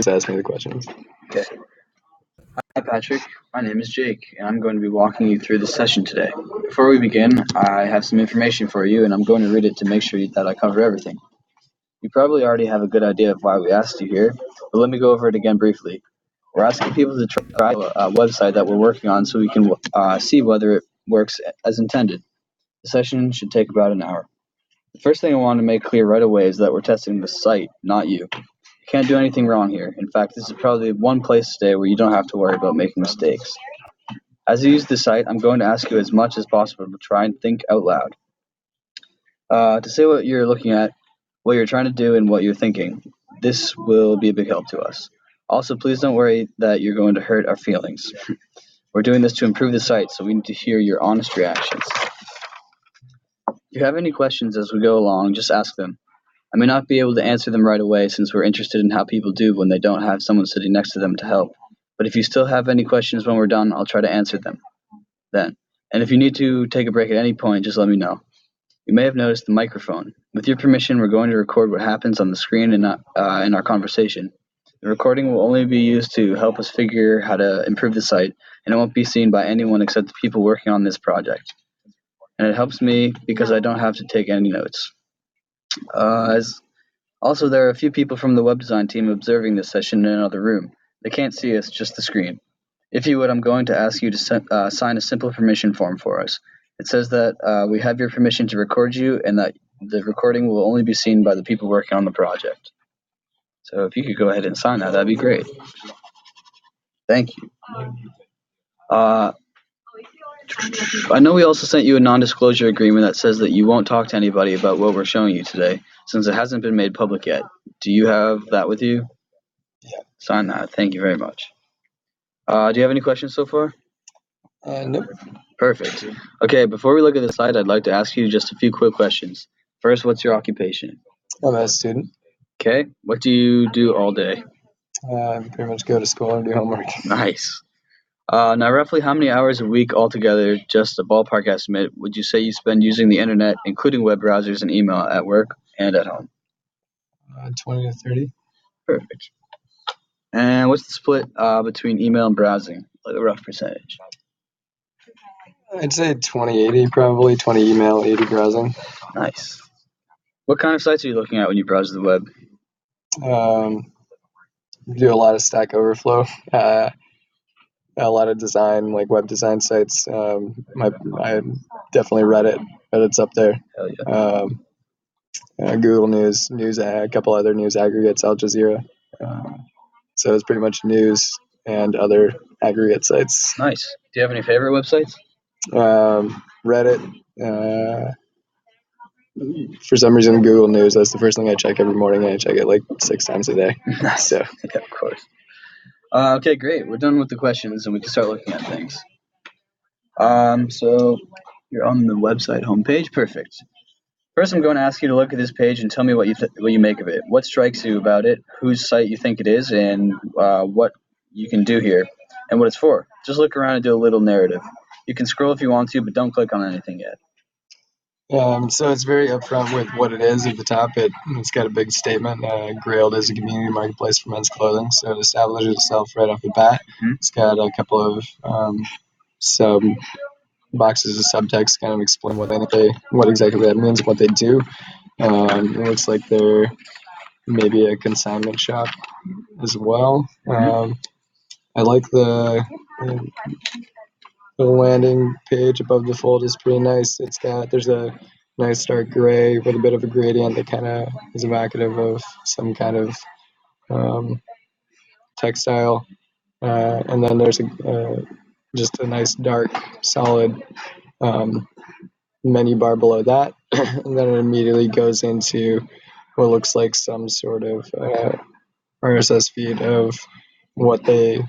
ask me the questions. Okay. Hi, Patrick. My name is Jake, and I'm going to be walking you through the session today. Before we begin, I have some information for you, and I'm going to read it to make sure that I cover everything. You probably already have a good idea of why we asked you here, but let me go over it again briefly. We're asking people to try a website that we're working on so we can see whether it works as intended. The session should take about an hour. The first thing I want to make clear right away is that we're testing the site, not you. You can't do anything wrong here. In fact, this is probably one place today where you don't have to worry about making mistakes. As you use the site, I'm going to ask you as much as possible to try and think out loud. To say what you're looking at, what you're trying to do, and what you're thinking. This will be a big help to us. Also, please don't worry that you're going to hurt our feelings. We're doing this to improve the site, so we need to hear your honest reactions. If you have any questions as we go along, just ask them. I may not be able to answer them right away since we're interested in how people do when they don't have someone sitting next to them to help. But if you still have any questions when we're done, I'll try to answer them then. And if you need to take a break at any point, just let me know. You may have noticed the microphone. With your permission, we're going to record what happens on the screen and in our conversation. The recording will only be used to help us figure how to improve the site, and it won't be seen by anyone except the people working on this project. And it helps me because I don't have to take any notes. Also, there are a few people from the web design team observing this session in another room. They can't see us, just the screen. If you would, I'm going to ask you to sign a simple permission form for us. It says that we have your permission to record you and that the recording will only be seen by the people working on the project. So if you could go ahead and sign that, that'd be great. Thank you. I know we also sent you a non-disclosure agreement that says that you won't talk to anybody about what we're showing you today, since it hasn't been made public yet. Do you have that with you? Yeah. Sign that. Thank you very much. Do you have any questions so far? Nope. Perfect. Okay, before we look at the slide, I'd like to ask you just a few quick questions. First, what's your occupation? I'm a student. Okay, what do you do all day? I pretty much go to school and do homework. Nice. Now, roughly how many hours a week altogether, just a ballpark estimate, would you say you spend using the internet, including web browsers and email, at work and at home? 20 to 30. Perfect. And what's the split between email and browsing, like a rough percentage? I'd say 20-80 probably. 20 email, 80 browsing. Nice. What kind of sites are you looking at when you browse the web? Do a lot of Stack Overflow. A lot of design, like web design sites. I definitely Reddit. Reddit's up there. Hell yeah. Google News, a couple other news aggregates, Al Jazeera. So it's pretty much news and other aggregate sites. Nice. Do you have any favorite websites? Reddit. For some reason, Google News. That's the first thing I check every morning. I check it like 6 times a day. So yeah, of course. Okay, great. We're done with the questions, and we can start looking at things. So you're on the website homepage. Perfect. First, I'm going to ask you to look at this page and tell me what you make of it. What strikes you about it? Whose site you think it is, and what you can do here, and what it's for. Just look around and do a little narrative. You can scroll if you want to, but don't click on anything yet. So it's very upfront with what it is at the top. It's got a big statement. Grailed is a community marketplace for men's clothing, so it establishes itself right off the bat. Mm-hmm. It's got a couple of sub boxes of subtext, kind of explain what exactly that means, what they do. It looks like they're maybe a consignment shop as well. I like the landing page above the fold is pretty nice. There's a nice dark gray with a bit of a gradient that kind of is evocative of some kind of textile. And then there's just a nice dark solid menu bar below that. And then it immediately goes into what looks like some sort of RSS feed of what they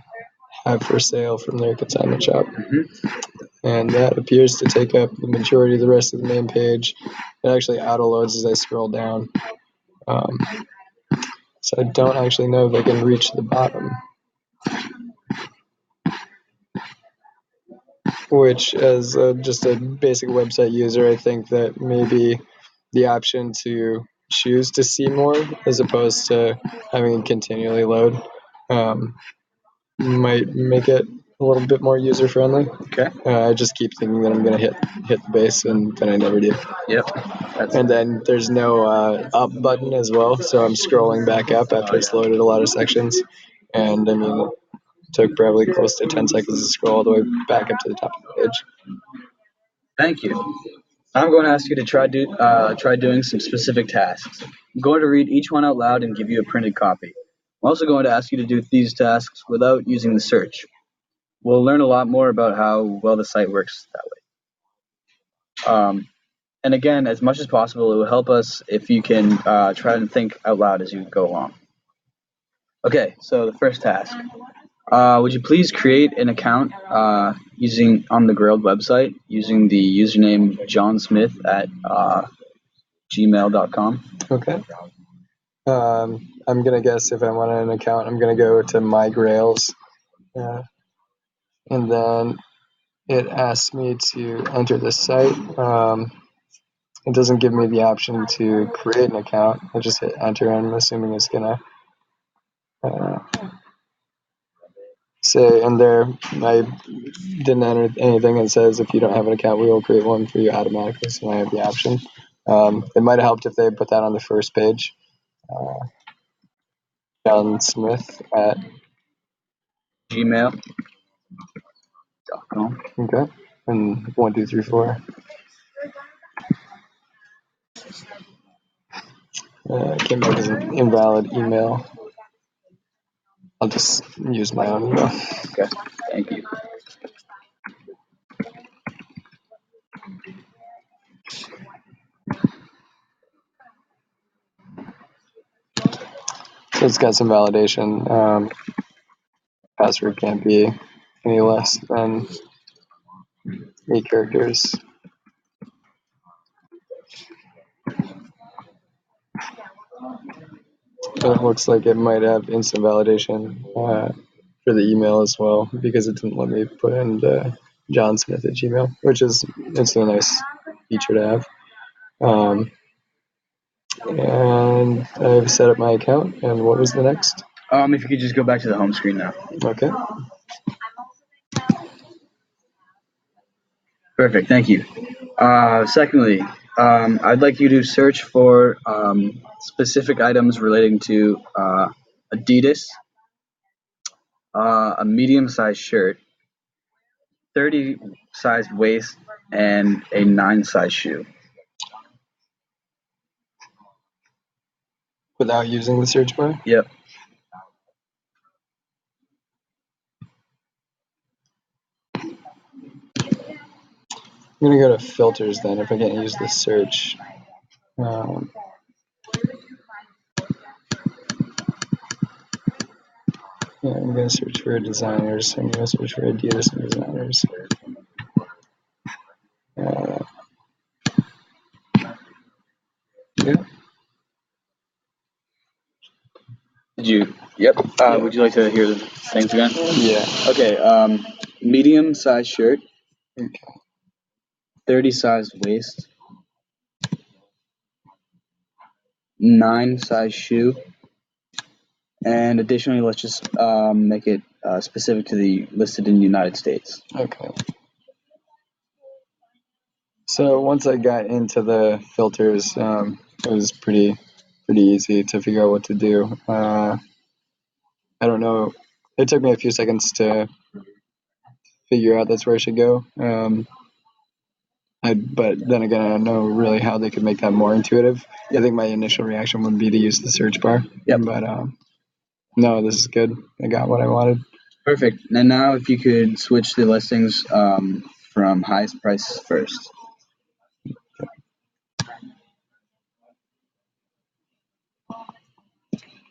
have for sale from their consignment shop. And that appears to take up the majority of the rest of the main page. It actually auto-loads as I scroll down. So I don't actually know if I can reach the bottom. Which, as just a basic website user, I think that maybe the option to choose to see more as opposed to having it continually load might make it a little bit more user friendly. Okay. I just keep thinking that I'm gonna hit the base, and then I never do. Yep. And then there's no up button as well, so I'm scrolling back up after it's loaded a lot of sections. And I mean, it took probably close to 10 seconds to scroll all the way back up to the top of the page. Thank you. I'm going to ask you to try doing some specific tasks. I'm going to read each one out loud and give you a printed copy. I'm also going to ask you to do these tasks without using the search. We'll learn a lot more about how well the site works that way. And again, as much as possible, it will help us if you can try to think out loud as you go along. Okay, so the first task. Would you please create an account using on the Grilled website using the username johnsmith at gmail.com? Okay. I'm gonna guess if I want an account, I'm gonna go to My Grails, and then it asks me to enter the site. It doesn't give me the option to create an account. I just hit enter, and I'm assuming it's gonna say in there I didn't enter anything. It says if you don't have an account, we will create one for you automatically. So I have the option. It might have helped if they put that on the first page. John Smith at gmail.com. Okay, and 1, 2, 3, 4. Came back as an invalid email. I'll just use my own email. Okay, thank you. So it's got some validation. Password can't be any less than 8 characters. It looks like it might have instant validation for the email as well, because it didn't let me put in the John Smith at Gmail, which is it's a nice feature to have. And I've set up my account. And what was the next? If you could just go back to the home screen now. Okay. Perfect, thank you. Secondly, I'd like you to search for specific items relating to Adidas, a medium-sized shirt, 30-sized waist, and a 9-size shoe. Without using the search bar? Yep. I'm gonna go to filters then if I can't use the search. Yeah, I'm gonna search for designers. I'm gonna search for Adidas and designers. Yeah. Did you? Yep. Would you like to hear the things again? Yeah. Okay. Medium-sized shirt, 30-sized waist, 9-size shoe, and additionally, let's just make it specific to the listed in the United States. Okay. So once I got into the filters, it was pretty easy to figure out what to do. I don't know. It took me a few seconds to figure out that's where I should go. But then again, I don't know really how they could make that more intuitive. I think my initial reaction would be to use the search bar. Yep. But no, this is good. I got what I wanted. Perfect. And now if you could switch the listings from highest price first.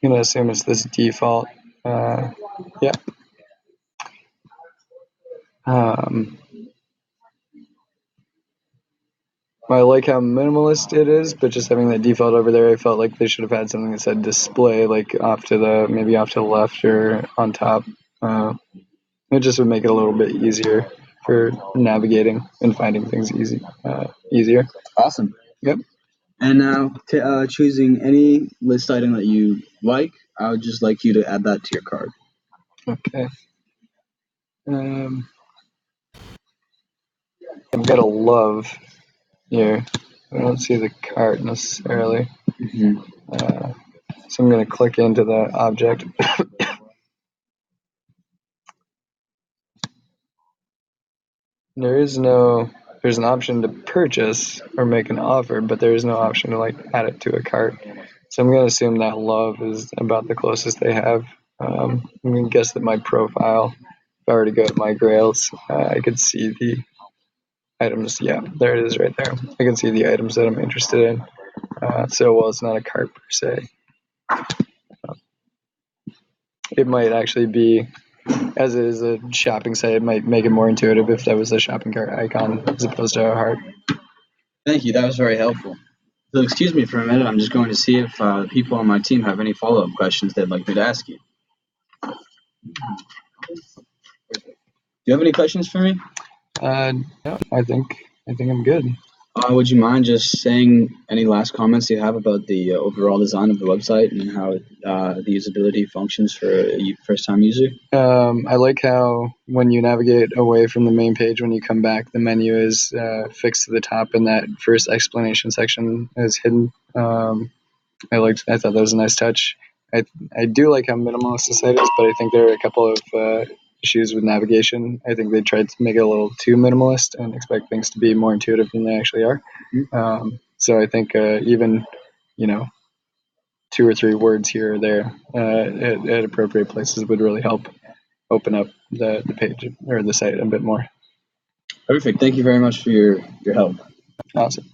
I'm gonna assume it's this default. Yeah. I like how minimalist it is, but just having that default over there, I felt like they should have had something that said display, like maybe off to the left or on top. It just would make it a little bit easier for navigating and finding things easier. Awesome. Yep. And now, choosing any list item that you like, I would just like you to add that to your cart. Okay. I've got a love here. I don't see the cart necessarily. So I'm going to click into the object. There's an option to purchase or make an offer, but there is no option to add it to a cart. So I'm going to assume that love is about the closest they have. I'm going to guess that my profile, if I were to go to my Grails, I could see the items. Yeah, there it is right there. I can see the items that I'm interested in. While it's not a cart per se, it might actually be, as it is a shopping site, it might make it more intuitive if that was a shopping cart icon as opposed to a heart. Thank you. That was very helpful. So excuse me for a minute. I'm just going to see if people on my team have any follow-up questions they'd like me to ask you. Do you have any questions for me? No, I think I'm good. Would you mind just saying any last comments you have about the overall design of the website and how the usability functions for a first-time user? I like how when you navigate away from the main page, when you come back, the menu is fixed to the top, and that first explanation section is hidden. I thought that was a nice touch. I do like how minimalist the site is, but I think there are a couple of issues with navigation. I think they tried to make it a little too minimalist and expect things to be more intuitive than they actually are. So I think even, 2 or 3 words here or there at appropriate places would really help open up the page or the site a bit more. Perfect. Thank you very much for your help. Awesome.